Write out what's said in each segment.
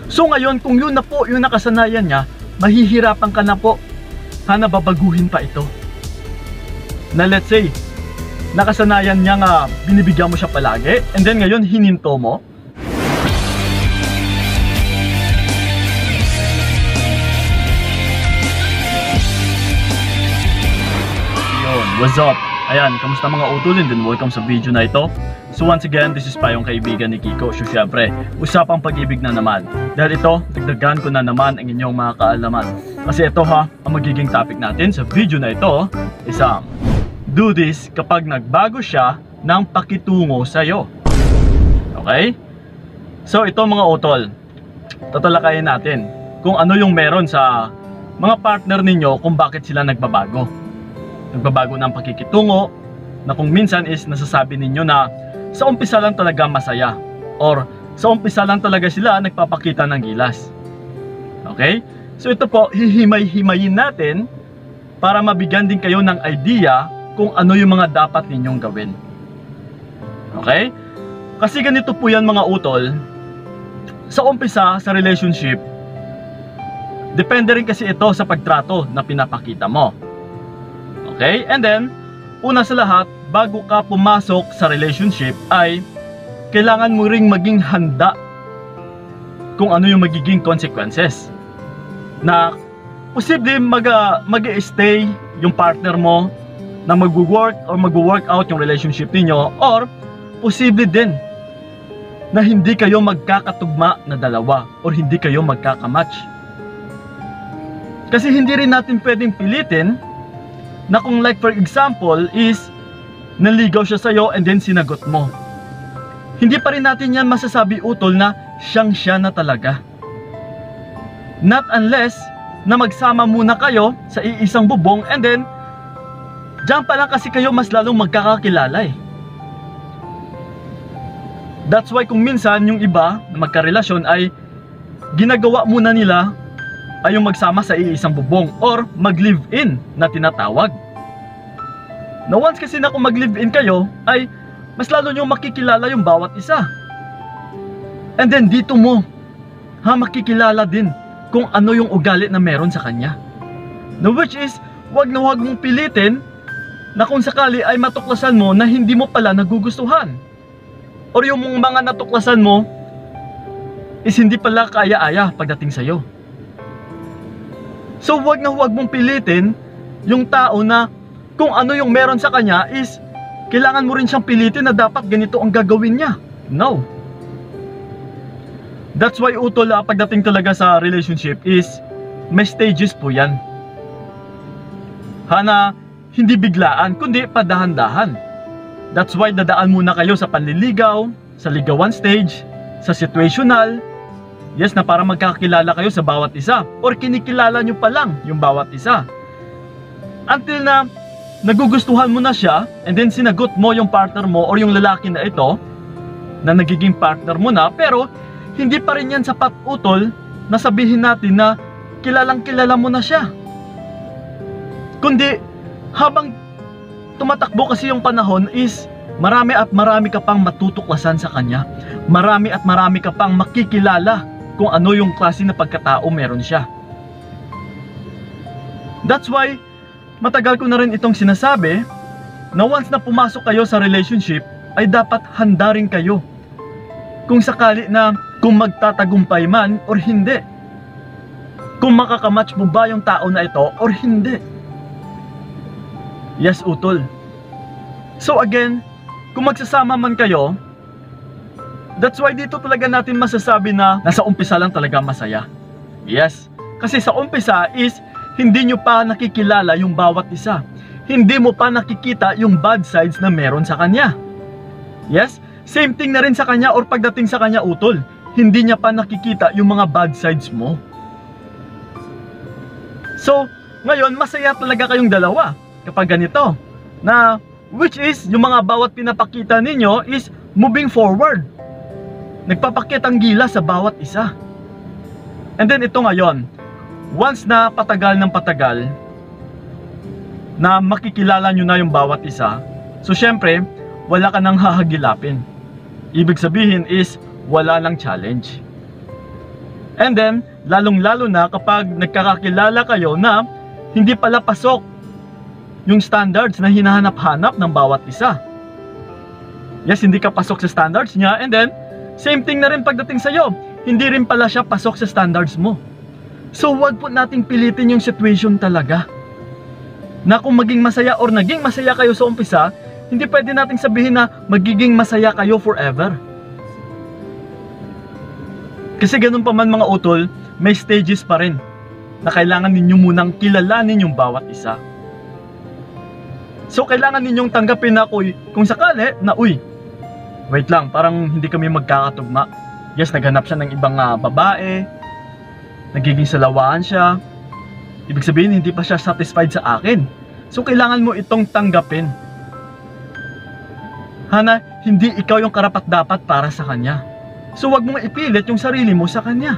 So ngayon, kung yun na po yung nakasanayan niya, mahihirapan ka na po. Sana babaguhin pa ito. Na let's say, nakasanayan niya nga binibigyan mo siya palagi, and then ngayon hininto mo. Yun, what's up? Ayan, kamusta mga utol, and then welcome sa video na ito. So once again, this is pa yung kaibigan ni Kiko. So syempre, usapang pag-ibig na naman. Dahil ito, dagdagan ko na naman ang inyong mga kaalaman. Kasi ito ha, ang magiging topic natin sa video na ito is do this kapag nagbago siya ng pakitungo sa'yo. Okay? So ito mga utol, tatalakayin natin kung ano yung meron sa mga partner ninyo kung bakit sila nagbabago. Nagbabago ng pakikitungo, na kung minsan is nasasabi ninyo na sa umpisa lang talaga masaya, or sa umpisa lang talaga sila nagpapakita ng gilas. Okay? So ito po, hihimay-himayin natin para mabigyan din kayo ng idea kung ano yung mga dapat ninyong gawin. Okay? Kasi ganito po yan mga utol, sa umpisa sa relationship, depende rin kasi ito sa pagtrato na pinapakita mo. Okay? And then, una sa lahat, bago ka pumasok sa relationship ay kailangan mo ring maging handa kung ano yung magiging consequences. Na posible mag-stay yung partner mo na mag-work or mag-work out yung relationship niyo, or posible din na hindi kayo magkakatugma na dalawa or hindi kayo magkakamatch. Kasi hindi rin natin pwedeng pilitin na kung like for example is naligaw siya sa'yo and then sinagot mo. Hindi pa rin natin yan masasabi utol na siya na talaga. Not unless na magsama muna kayo sa iisang bubong and then diyan pa lang kasi kayo mas lalong magkakakilala eh. That's why kung minsan yung iba na magkarelasyon ay ginagawa muna nila ay yung magsama sa iisang bubong or mag-live-in na tinatawag. Na once kasi na kung mag-live-in kayo ay mas lalo nyo makikilala yung bawat isa. And then dito mo makikilala din kung ano yung ugali na meron sa kanya. Na which is, wag na wag mong pilitin na kung sakali ay matuklasan mo na hindi mo pala nagugustuhan. Or yung mga natuklasan mo is hindi pala kaya-aya pagdating sa'yo. So wag na wag mong pilitin yung tao na kung ano yung meron sa kanya is kailangan mo rin siyang pilitin na dapat ganito ang gagawin niya. No. That's why utol pagdating talaga sa relationship is may stages po yan. Hana hindi biglaan kundi padahan-dahan. That's why dadaan muna kayo sa panliligaw, sa ligawan stage, sa situational. Yes, na para magkakilala kayo sa bawat isa or kinikilala nyo pa lang yung bawat isa. Until na nagugustuhan mo na siya and then sinagot mo yung partner mo or yung lalaki na ito na nagiging partner mo na, pero hindi pa rin yan sapat utol na sabihin natin na kilalang kilala mo na siya. Kundi habang tumatakbo kasi yung panahon is marami at marami ka pang matutuklasan sa kanya. Marami at marami ka pang makikilala kung ano yung klase na pagkatao meron siya. That's why matagal ko na rin itong sinasabi na once na pumasok kayo sa relationship ay dapat handa rin kayo kung sakali na kung magtatagumpay man or hindi, kung makakamatch mo ba yung tao na ito or hindi. Yes utol. So again, kung magsasama man kayo, that's why dito talaga natin masasabi na nasa umpisa lang talaga masaya. Yes, kasi sa umpisa is hindi nyo pa nakikilala yung bawat isa. Hindi mo pa nakikita yung bad sides na meron sa kanya. Yes, same thing na rin sa kanya or pagdating sa kanya utol. Hindi niya pa nakikita yung mga bad sides mo. So, ngayon masaya talaga kayong dalawa kapag ganito. Na which is yung mga bawat pinapakita ninyo is moving forward. Nagpapakitang gila sa bawat isa. And then ito ngayon, once na patagal ng patagal na makikilala nyo na yung bawat isa, so syempre wala ka nang hahagilapin. Ibig sabihin is wala lang challenge. And then, lalong-lalo na kapag nagkakakilala kayo na hindi pala pasok yung standards na hinahanap-hanap ng bawat isa. Yes, hindi ka pasok sa standards niya, and then, same thing na rin pagdating sa'yo. Hindi rin pala siya pasok sa standards mo. So, wag po nating pilitin yung situation talaga. Na kung maging masaya or naging masaya kayo sa umpisa, hindi pwede nating sabihin na magiging masaya kayo forever. Kasi ganun pa man mga utol, may stages pa rin na kailangan ninyo munang kilalanin yung bawat isa. So kailangan ninyong tanggapin na kung sakali na wait lang, parang hindi kami magkakatugma. Yes, naghanap siya ng ibang babae, nagiging salawaan siya. Ibig sabihin hindi pa siya satisfied sa akin. So kailangan mo itong tanggapin. Hana, hindi ikaw yung karapat-dapat para sa kanya. So wag mong ipilit yung sarili mo sa kanya.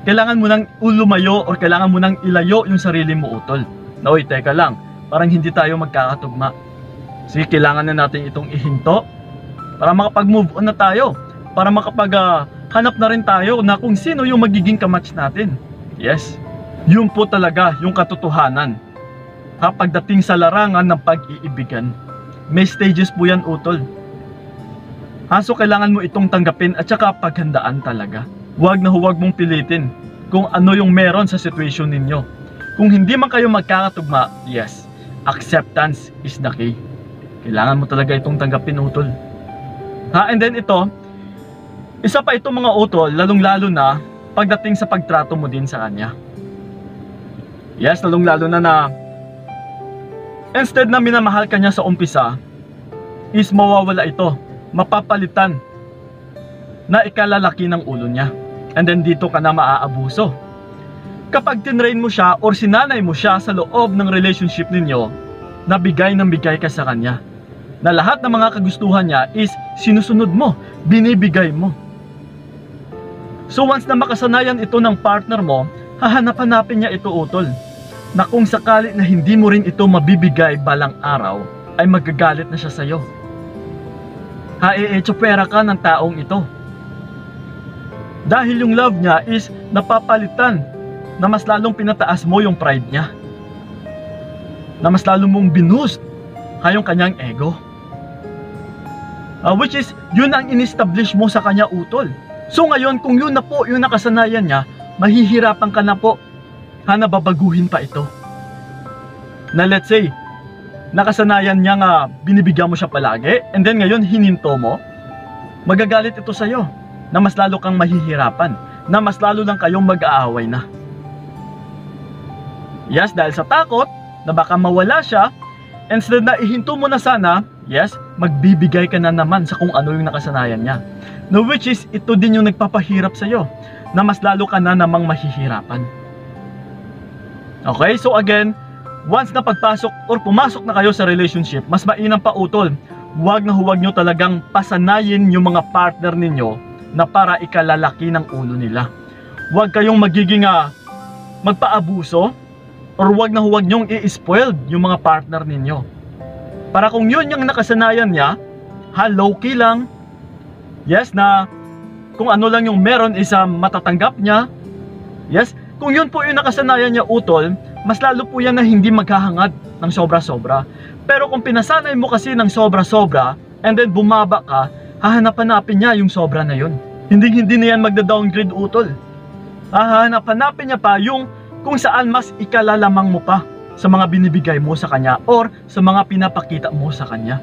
Kailangan mo nang lumayo or kailangan mo nang ilayo yung sarili mo utol. Na teka lang, parang hindi tayo magkakatugma. Sige, kailangan na natin itong ihinto para makapag-move on na tayo. Para makapag-hanap na rin tayo na kung sino yung magiging kamatch natin. Yes, yun po talaga yung katotohanan. Pagdating sa larangan ng pag-iibigan, may stages po yan utol. So kailangan mo itong tanggapin at saka paghandaan talaga. Huwag na huwag mong pilitin kung ano yung meron sa situation ninyo. Kung hindi man kayo magkakatugma, yes, acceptance is the key. Kailangan mo talaga itong tanggapin utol. And then ito, isa pa ito mga utol, lalong-lalo na pagdating sa pagtrato mo din sa kanya. Yes, lalong-lalo na instead na minamahal ka niya sa umpisa, is mawawala ito, mapapalitan na ikalalaki ng ulo niya. And then dito ka na maaabuso. Kapag tinrain mo siya or sinanay mo siya sa loob ng relationship ninyo, na bigay ng bigay ka sa kanya, na lahat ng mga kagustuhan niya is sinusunod mo, binibigay mo. So once na makasanayan ito ng partner mo, hahanap-hanapin niya ito utol, na kung sakali na hindi mo rin ito mabibigay balang araw, ay magagalit na siya sa'yo. Tsupera ka ng taong ito. Dahil yung love niya is napapalitan na mas lalong pinataas mo yung pride niya, na mas lalong mong binoost yung kanyang ego, which is yun ang in-establish mo sa kanya utol. So ngayon kung yun na po yung nakasanayan niya, mahihirapan ka na po na babaguhin pa ito. Na let's say nakasanayan niya nga binibigyan mo siya palagi, and then ngayon hininto mo, magagalit ito sa'yo, na mas lalo kang mahihirapan, na mas lalo lang kayong mag-aaway na. Yes, dahil sa takot na baka mawala siya, instead na ihinto mo na sana, yes, magbibigay ka na naman sa kung ano yung nakasanayan niya. No, which is, ito din yung nagpapahirap sa'yo, na mas lalo ka na namang mahihirapan. Okay, so again, once na pagpasok or pumasok na kayo sa relationship, mas mainam pa utol, huwag na huwag nyo talagang pasanayin yung mga partner ninyo na para ikalalaki ng ulo nila. Huwag kayong magiging magpaabuso, or huwag na huwag nyong i-spoiled yung mga partner ninyo. Para kung yun yung nakasanayan niya, low-key lang, yes, na kung ano lang yung meron is matatanggap niya, yes, kung yun po yung nakasanayan niya utol, mas lalo po yan na hindi maghahangad ng sobra-sobra. Pero kung pinasanay mo kasi ng sobra-sobra, and then bumaba ka, hahanap-hanapin niya yung sobra na yun. Hindi na yan magda-downgrade utol. Hahanap-hanapin niya pa yung kung saan mas ikalalamang mo pa sa mga binibigay mo sa kanya or sa mga pinapakita mo sa kanya.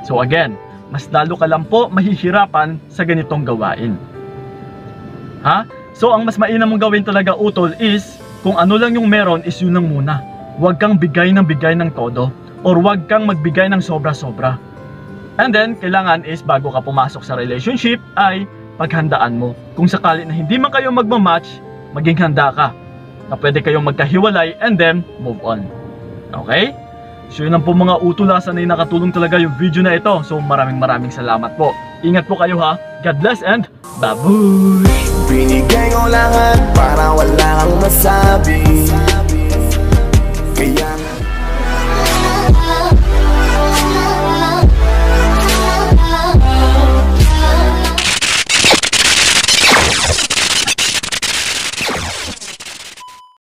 So again, mas lalo ka lang po mahihirapan sa ganitong gawain. So ang mas mainam mong gawin talaga utol is, kung ano lang yung meron is yun lang muna. Huwag kang bigay ng todo, or huwag kang magbigay ng sobra-sobra. And then, kailangan is bago ka pumasok sa relationship ay paghandaan mo. Kung sakali na hindi man kayo magmamatch, maging handa ka na pwede kayong magkahiwalay and then move on. Okay? So yun lang po mga utulasan na nakatulong talaga yung video na ito. So maraming salamat po. Ingat po kayo ha. God bless and babuy! Binigay ko lahat para wala kang masabi, kaya